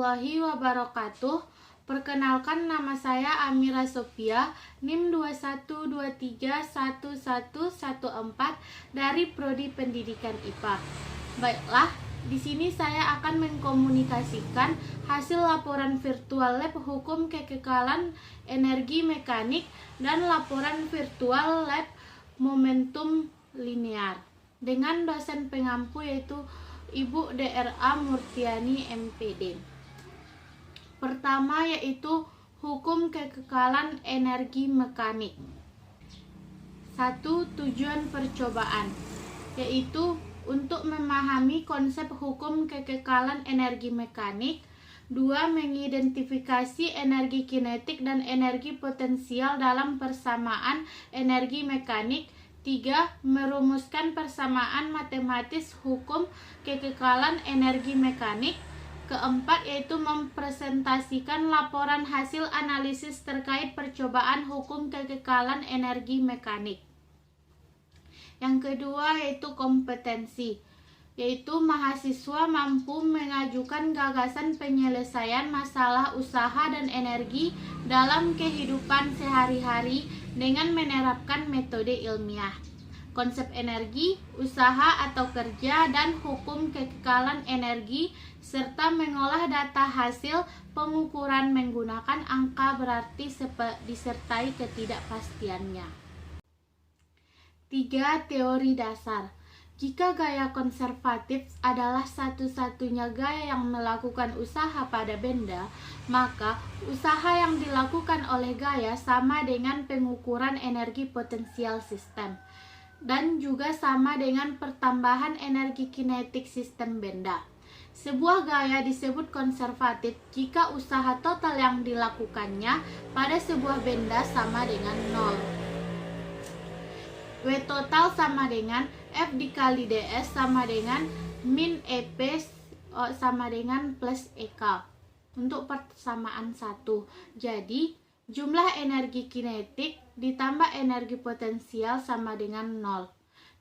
warahmatullahi wabarakatuh. Perkenalkan, nama saya Amira Sophia, NIM 21231114 dari Prodi Pendidikan IPA. Baiklah, di sini saya akan mengkomunikasikan hasil laporan virtual lab hukum kekekalan energi mekanik dan laporan virtual lab momentum linear dengan dosen pengampu yaitu Ibu DRA Murtiani MPD. Pertama yaitu hukum kekekalan energi mekanik. 1. Tujuan percobaan yaitu untuk memahami konsep hukum kekekalan energi mekanik. 2. Mengidentifikasi energi kinetik dan energi potensial dalam persamaan energi mekanik. 3. Merumuskan persamaan matematis hukum kekekalan energi mekanik. 4. Yaitu mempresentasikan laporan hasil analisis terkait percobaan hukum kekekalan energi mekanik. Yang kedua yaitu kompetensi, yaitu mahasiswa mampu mengajukan gagasan penyelesaian masalah usaha dan energi dalam kehidupan sehari-hari dengan menerapkan metode ilmiah, konsep energi, usaha atau kerja, dan hukum kekekalan energi, serta mengolah data hasil pengukuran menggunakan angka berarti disertai ketidakpastiannya. 3. Teori dasar. Jika gaya konservatif adalah satu-satunya gaya yang melakukan usaha pada benda, maka usaha yang dilakukan oleh gaya sama dengan pengukuran energi potensial sistem, dan juga sama dengan pertambahan energi kinetik sistem benda. Sebuah gaya disebut konservatif jika usaha total yang dilakukannya pada sebuah benda sama dengan 0. W total sama dengan F dikali DS sama dengan min EP sama dengan plus EK untuk persamaan 1. Jadi jumlah energi kinetik ditambah energi potensial sama dengan 0.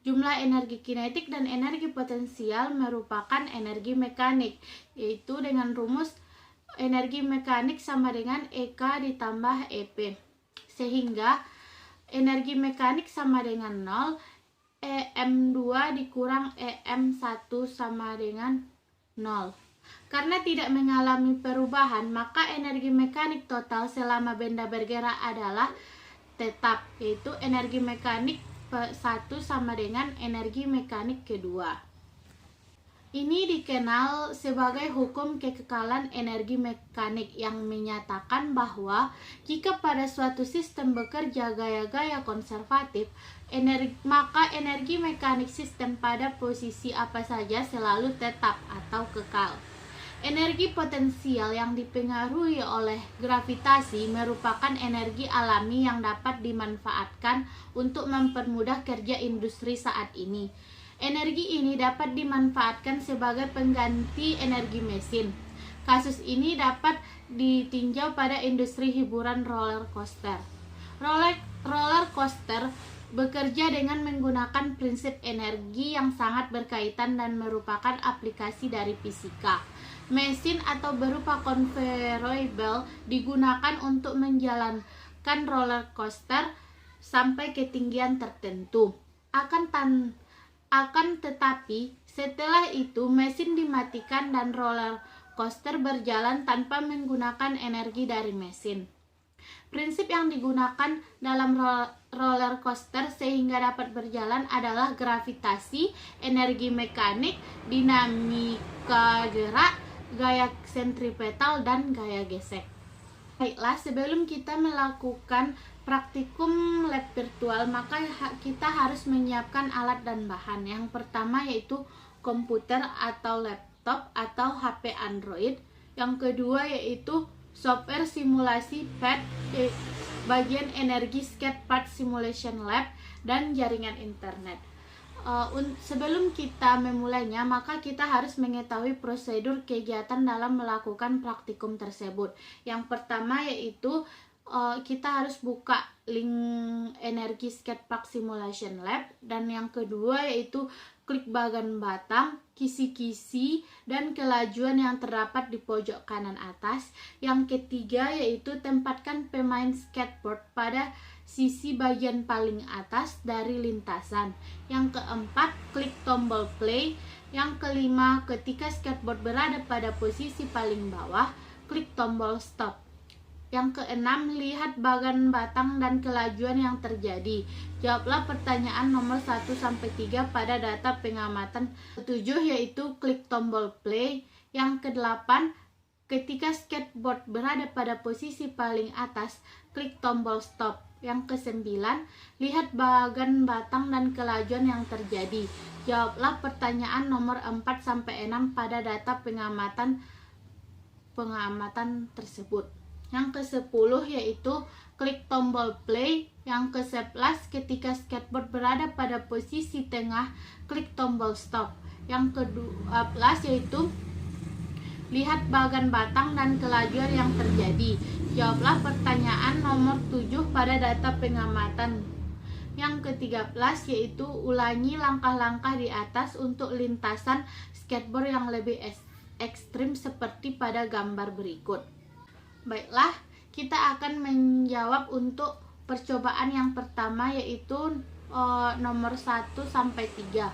Jumlah energi kinetik dan energi potensial merupakan energi mekanik, yaitu dengan rumus energi mekanik sama dengan EK ditambah EP. Sehingga energi mekanik sama dengan 0, EM2 dikurang EM1 sama dengan 0. Karena tidak mengalami perubahan, maka energi mekanik total selama benda bergerak adalah tetap, yaitu energi mekanik 1 sama dengan energi mekanik kedua. Ini dikenal sebagai hukum kekekalan energi mekanik yang menyatakan bahwa jika pada suatu sistem bekerja gaya-gaya konservatif, maka energi mekanik sistem pada posisi apa saja selalu tetap atau kekal. Energi potensial yang dipengaruhi oleh gravitasi merupakan energi alami yang dapat dimanfaatkan untuk mempermudah kerja industri saat ini. Energi ini dapat dimanfaatkan sebagai pengganti energi mesin. Kasus ini dapat ditinjau pada industri hiburan roller coaster. Roller coaster bekerja dengan menggunakan prinsip energi yang sangat berkaitan dan merupakan aplikasi dari fisika. Mesin atau berupa convertible digunakan untuk menjalankan roller coaster sampai ketinggian tertentu. Akan tetapi, setelah itu mesin dimatikan dan roller coaster berjalan tanpa menggunakan energi dari mesin. Prinsip yang digunakan dalam roller coaster sehingga dapat berjalan adalah gravitasi, energi mekanik, dinamika gerak, gaya sentripetal, dan gaya gesek. Baiklah, sebelum kita melakukan praktikum lab virtual, maka kita harus menyiapkan alat dan bahan. Yang pertama yaitu komputer atau laptop atau HP Android. Yang kedua yaitu software simulasi PAD, bagian energi Sketchpad Simulation Lab, dan jaringan internet. Sebelum kita memulainya, maka kita harus mengetahui prosedur kegiatan dalam melakukan praktikum tersebut. Yang pertama yaitu kita harus buka link energi Sketchpad Simulation Lab, dan yang kedua yaitu klik bagian batang, kisi-kisi, dan kelajuan yang terdapat di pojok kanan atas. Yang ketiga yaitu tempatkan pemain skateboard pada sisi bagian paling atas dari lintasan. Yang keempat, klik tombol play. Yang kelima, ketika skateboard berada pada posisi paling bawah, klik tombol stop. Yang keenam, lihat bagian batang dan kelajuan yang terjadi. Jawablah pertanyaan nomor 1-3 pada data pengamatan. Ketujuh yaitu klik tombol play. Yang kedelapan, ketika skateboard berada pada posisi paling atas, klik tombol stop. Yang kesembilan, lihat bagian batang dan kelajuan yang terjadi. Jawablah pertanyaan nomor 4-6 pada data pengamatan tersebut. Yang ke-10 yaitu klik tombol play. Yang ke-11, ketika skateboard berada pada posisi tengah, klik tombol stop. Yang ke-12 yaitu lihat bagian batang dan kelajuan yang terjadi. Jawablah pertanyaan nomor 7 pada data pengamatan. Yang ke-13 yaitu ulangi langkah-langkah di atas untuk lintasan skateboard yang lebih ekstrim seperti pada gambar berikut. Baiklah, kita akan menjawab untuk percobaan yang pertama yaitu nomor 1-3.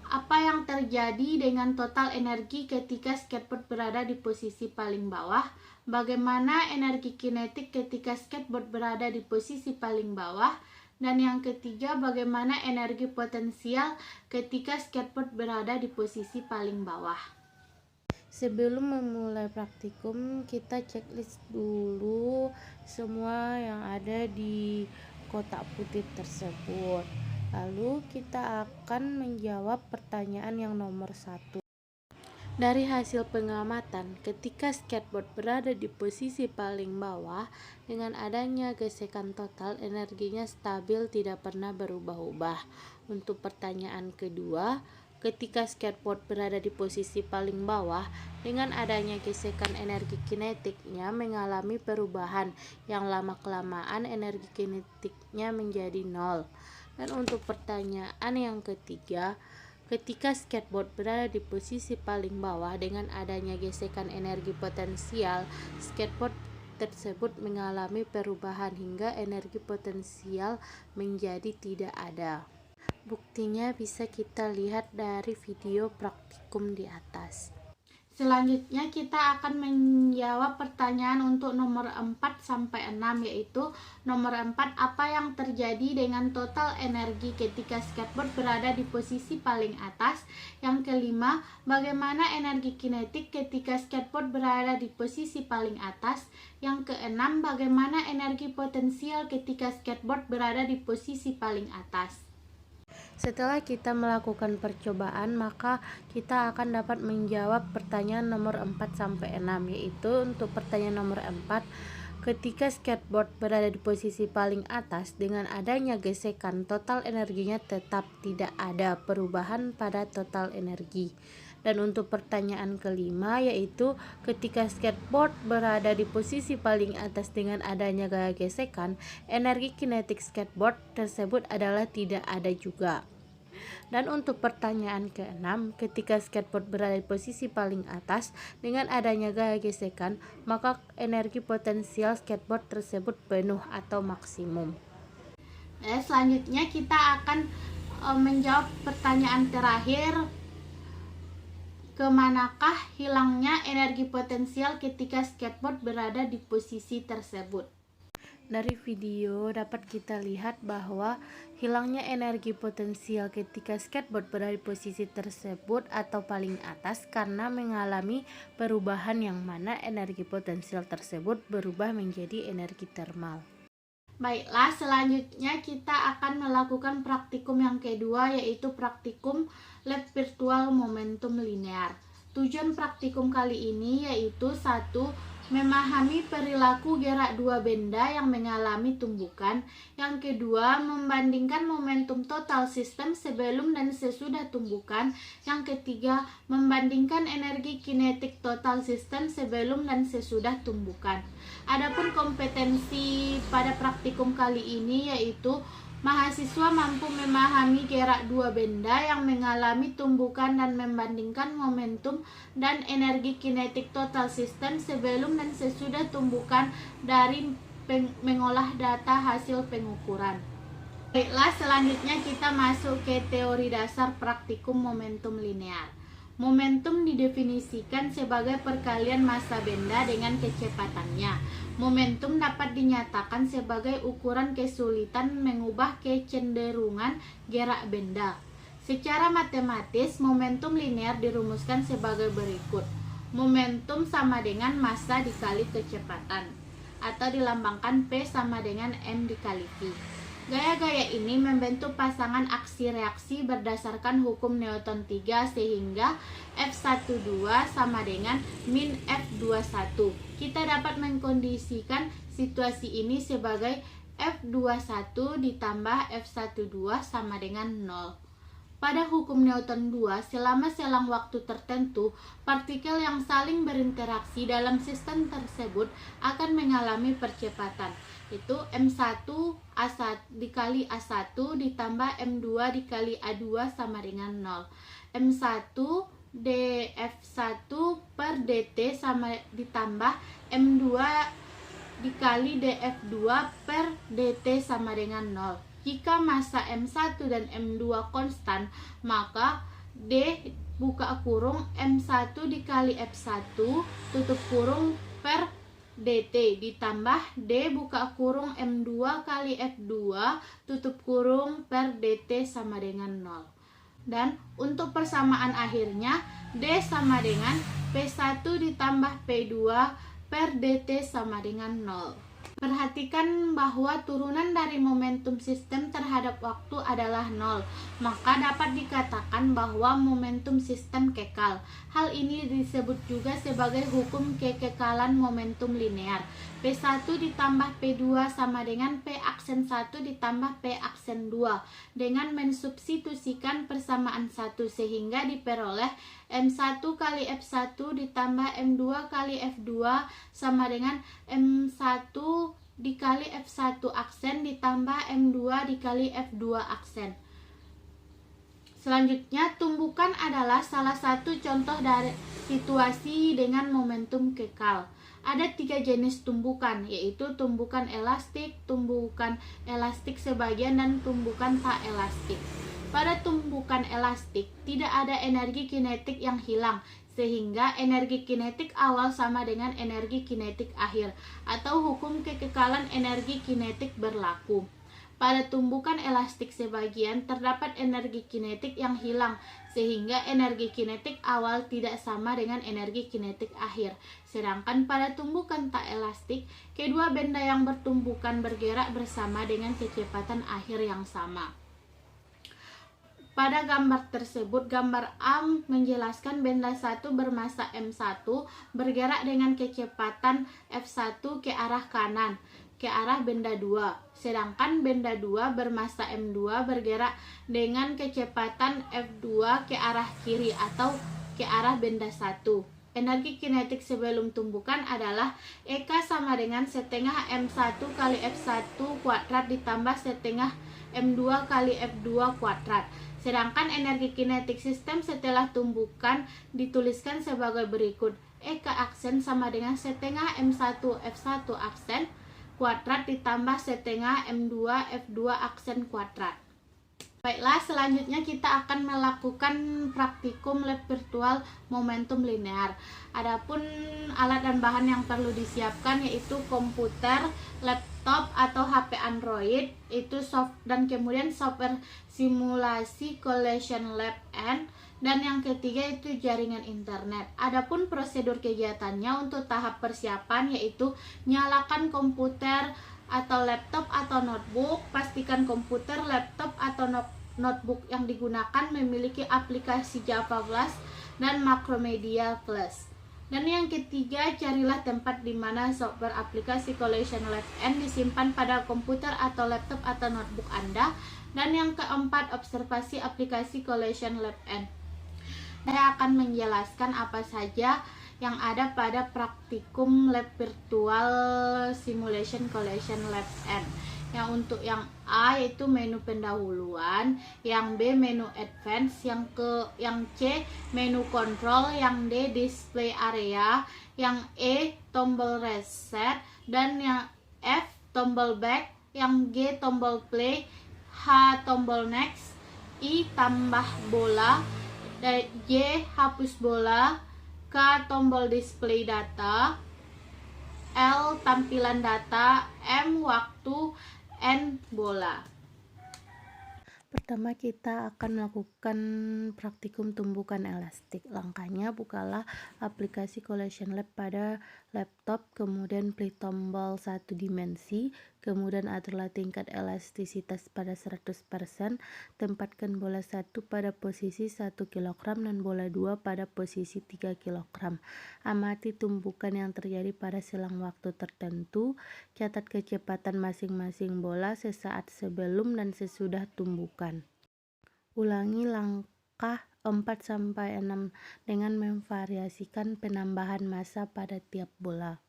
Apa yang terjadi dengan total energi ketika skateboard berada di posisi paling bawah? Bagaimana energi kinetik ketika skateboard berada di posisi paling bawah? Dan yang ketiga, bagaimana energi potensial ketika skateboard berada di posisi paling bawah? Sebelum memulai praktikum, kita checklist dulu semua yang ada di kotak putih tersebut. Lalu kita akan menjawab pertanyaan yang nomor 1. Dari hasil pengamatan, ketika skateboard berada di posisi paling bawah, dengan adanya gesekan total, energinya stabil, tidak pernah berubah-ubah. Untuk pertanyaan kedua, ketika skateboard berada di posisi paling bawah, dengan adanya gesekan energi kinetiknya mengalami perubahan yang lama-kelamaan energi kinetiknya menjadi nol. Dan untuk pertanyaan yang ketiga, ketika skateboard berada di posisi paling bawah dengan adanya gesekan energi potensial, skateboard tersebut mengalami perubahan hingga energi potensial menjadi tidak ada. Buktinya bisa kita lihat dari video praktikum di atas. Selanjutnya kita akan menjawab pertanyaan untuk nomor 4-6 yaitu nomor 4, apa yang terjadi dengan total energi ketika skateboard berada di posisi paling atas? Yang kelima, bagaimana energi kinetik ketika skateboard berada di posisi paling atas? Yang keenam, bagaimana energi potensial ketika skateboard berada di posisi paling atas? Setelah kita melakukan percobaan, maka kita akan dapat menjawab pertanyaan nomor 4-6, yaitu untuk pertanyaan nomor 4, ketika skateboard berada di posisi paling atas dengan adanya gesekan, total energinya tetap tidak ada perubahan pada total energi. Dan untuk pertanyaan kelima yaitu ketika skateboard berada di posisi paling atas dengan adanya gaya gesekan, energi kinetik skateboard tersebut adalah tidak ada juga. Dan untuk pertanyaan keenam, ketika skateboard berada di posisi paling atas dengan adanya gaya gesekan, maka energi potensial skateboard tersebut penuh atau maksimum. Selanjutnya kita akan menjawab pertanyaan terakhir, kemanakah hilangnya energi potensial ketika skateboard berada di posisi tersebut? Dari video dapat kita lihat bahwa hilangnya energi potensial ketika skateboard berada di posisi tersebut atau paling atas karena mengalami perubahan yang mana energi potensial tersebut berubah menjadi energi termal. Baiklah, selanjutnya kita akan melakukan praktikum yang kedua yaitu praktikum lab virtual momentum linear. Tujuan praktikum kali ini yaitu 1. Memahami perilaku gerak dua benda yang mengalami tumbukan. Yang kedua, membandingkan momentum total sistem sebelum dan sesudah tumbukan. Yang ketiga, membandingkan energi kinetik total sistem sebelum dan sesudah tumbukan. Adapun kompetensi pada praktikum kali ini yaitu Mahasiswa mampu memahami gerak dua benda yang mengalami tumbukan dan membandingkan momentum dan energi kinetik total sistem sebelum dan sesudah tumbukan dari mengolah data hasil pengukuran. Baiklah, selanjutnya kita masuk ke teori dasar praktikum momentum linear. Momentum didefinisikan sebagai perkalian massa benda dengan kecepatannya. Momentum dapat dinyatakan sebagai ukuran kesulitan mengubah kecenderungan gerak benda. Secara matematis, momentum linear dirumuskan sebagai berikut. Momentum sama dengan massa dikali kecepatan, atau dilambangkan P sama dengan M dikali V. Gaya-gaya ini membentuk pasangan aksi reaksi berdasarkan hukum Newton 3 sehingga F12 sama dengan min F21. Kita dapat mengkondisikan situasi ini sebagai F21 ditambah F12 sama dengan 0. Pada hukum Newton 2, selama selang waktu tertentu, partikel yang saling berinteraksi dalam sistem tersebut akan mengalami percepatan, itu M1 dikali A1 ditambah M2 dikali A2 sama dengan 0. M1 df1 per dt sama ditambah M2 dikali df2 per dt sama dengan 0. Jika massa M1 dan M2 konstan, maka D buka kurung M1 dikali F1 tutup kurung per dt ditambah D buka kurung M2 kali F2 tutup kurung per dt sama dengan 0. Dan untuk persamaan akhirnya D sama dengan P1 ditambah P2 per dt sama dengan 0. Perhatikan bahwa turunan dari momentum sistem terhadap waktu adalah 0, maka dapat dikatakan bahwa momentum sistem kekal. Hal ini disebut juga sebagai hukum kekekalan momentum linear. P1 ditambah P2 sama dengan P aksen 1 ditambah P aksen 2 dengan mensubstitusikan persamaan 1 sehingga diperoleh M1 kali F1 ditambah M2 kali F2 sama dengan M1 dikali F1 aksen ditambah M2 dikali F2 aksen. Selanjutnya, tumbukan adalah salah satu contoh dari situasi dengan momentum kekal. Ada 3 jenis tumbukan, yaitu tumbukan elastik sebagian, dan tumbukan tak elastik. Pada tumbukan elastik, tidak ada energi kinetik yang hilang, sehingga energi kinetik awal sama dengan energi kinetik akhir, atau hukum kekekalan energi kinetik berlaku. Pada tumbukan elastik sebagian, terdapat energi kinetik yang hilang, sehingga energi kinetik awal tidak sama dengan energi kinetik akhir. Sedangkan pada tumbukan tak elastik, kedua benda yang bertumbukan bergerak bersama dengan kecepatan akhir yang sama. Pada gambar tersebut, gambar A menjelaskan benda 1 bermassa M1 bergerak dengan kecepatan F1 ke arah kanan, ke arah benda 2. Sedangkan benda 2 bermassa M2 bergerak dengan kecepatan F2 ke arah kiri atau ke arah benda 1. Energi kinetik sebelum tumbukan adalah EK sama dengan setengah M1 kali F1 kuadrat ditambah setengah M2 kali F2 kuadrat. Sedangkan energi kinetik sistem setelah tumbukan dituliskan sebagai berikut. EK aksen sama dengan setengah M1 F1 aksen kuadrat ditambah setengah M2 F2 aksen kuadrat. Baiklah, selanjutnya kita akan melakukan praktikum lab virtual momentum linear. Adapun alat dan bahan yang perlu disiapkan yaitu komputer, laptop atau HP Android, itu dan kemudian software simulasi Collision Lab N, dan yang ketiga itu jaringan internet. Adapun prosedur kegiatannya untuk tahap persiapan yaitu nyalakan komputer atau laptop atau notebook. Pastikan komputer, laptop atau notebook yang digunakan memiliki aplikasi Java Flash dan Macromedia Flash. Dan yang ketiga, carilah tempat di mana software aplikasi Collision Lab N disimpan pada komputer atau laptop atau notebook Anda. Dan yang keempat, observasi aplikasi Collision Lab N. Saya akan menjelaskan apa saja yang ada pada praktikum lab virtual simulation Collision Lab N. Yang untuk yang A yaitu menu pendahuluan, yang B menu advance, yang C menu control, yang D display area, yang E tombol reset, dan yang F tombol back, yang G tombol play, H tombol next, I tambah bola, J hapus bola, K tombol display data, L tampilan data, M waktu, N bola. Pertama kita akan melakukan praktikum tumbukan elastik. Langkahnya bukalah aplikasi Collation Lab pada laptop, kemudian pilih tombol 1 dimensi, kemudian aturlah tingkat elastisitas pada 100%, tempatkan bola 1 pada posisi 1 kg dan bola 2 pada posisi 3 kg. Amati tumbukan yang terjadi pada selang waktu tertentu, catat kecepatan masing-masing bola sesaat sebelum dan sesudah tumbukan. Ulangi langkah 4-6 dengan memvariasikan penambahan massa pada tiap bola.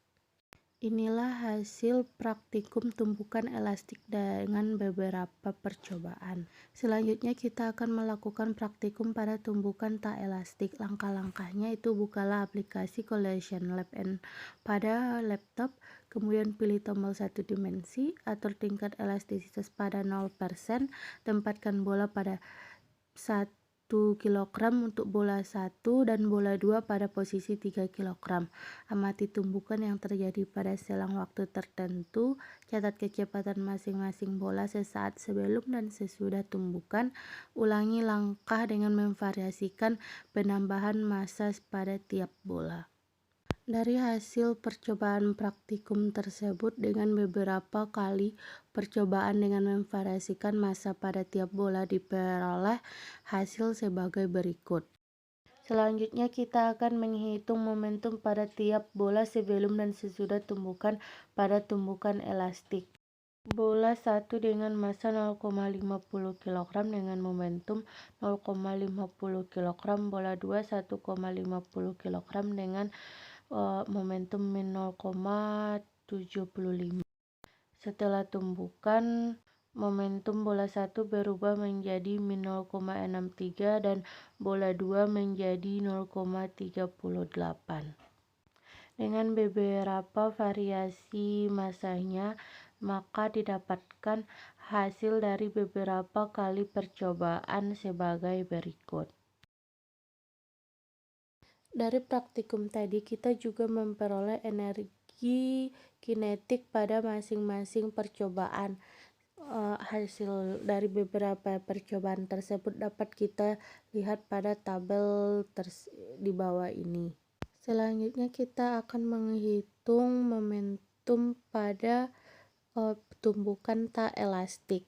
Inilah hasil praktikum tumbukan elastik dengan beberapa percobaan. Selanjutnya kita akan melakukan praktikum pada tumbukan tak elastik. Langkah-langkahnya itu bukalah aplikasi Collation Lab pada laptop, kemudian pilih tombol 1 dimensi, atur tingkat elastisitas pada 0%, tempatkan bola pada 1 kg untuk bola 1 dan bola 2 pada posisi 3 kg. Amati tumbukan yang terjadi pada selang waktu tertentu, catat kecepatan masing-masing bola sesaat sebelum dan sesudah tumbukan. Ulangi langkah dengan memvariasikan penambahan massa pada tiap bola. Dari hasil percobaan praktikum tersebut dengan beberapa kali percobaan dengan memvariasikan massa pada tiap bola diperoleh hasil sebagai berikut. Selanjutnya kita akan menghitung momentum pada tiap bola sebelum dan sesudah tumbukan pada tumbukan elastik. Bola 1 dengan massa 0,50 kg dengan momentum 0,50 kg, bola 2 1,50 kg dengan momentum min 0,75. Setelah tumbukan, momentum bola 1 berubah menjadi min 0,63 dan bola 2 menjadi 0,38. Dengan beberapa variasi massanya, maka didapatkan hasil dari beberapa kali percobaan sebagai berikut. Dari praktikum tadi kita juga memperoleh energi kinetik pada masing-masing percobaan. Hasil dari beberapa percobaan tersebut dapat kita lihat pada tabel di bawah ini. Selanjutnya kita akan menghitung momentum pada tumbukan tak elastik,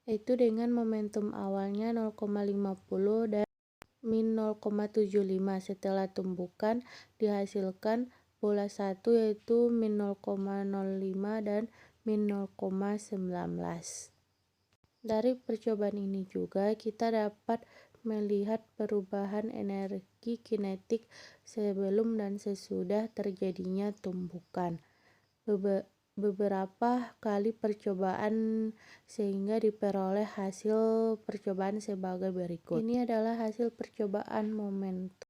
yaitu dengan momentum awalnya 0,50 dan min 0,75. Setelah tumbukan dihasilkan bola 1 yaitu min 0,05 dan min 0,19. Dari percobaan ini juga kita dapat melihat perubahan energi kinetik sebelum dan sesudah terjadinya tumbukan. Beberapa kali percobaan sehingga diperoleh hasil percobaan sebagai berikut. Ini adalah hasil percobaan momentum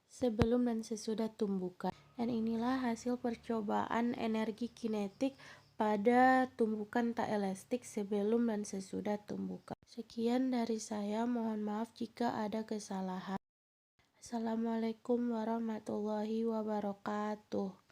sebelum dan sesudah tumbukan. Dan inilah hasil percobaan energi kinetik pada tumbukan tak elastik sebelum dan sesudah tumbukan. Sekian dari saya, mohon maaf jika ada kesalahan. Assalamualaikum warahmatullahi wabarakatuh.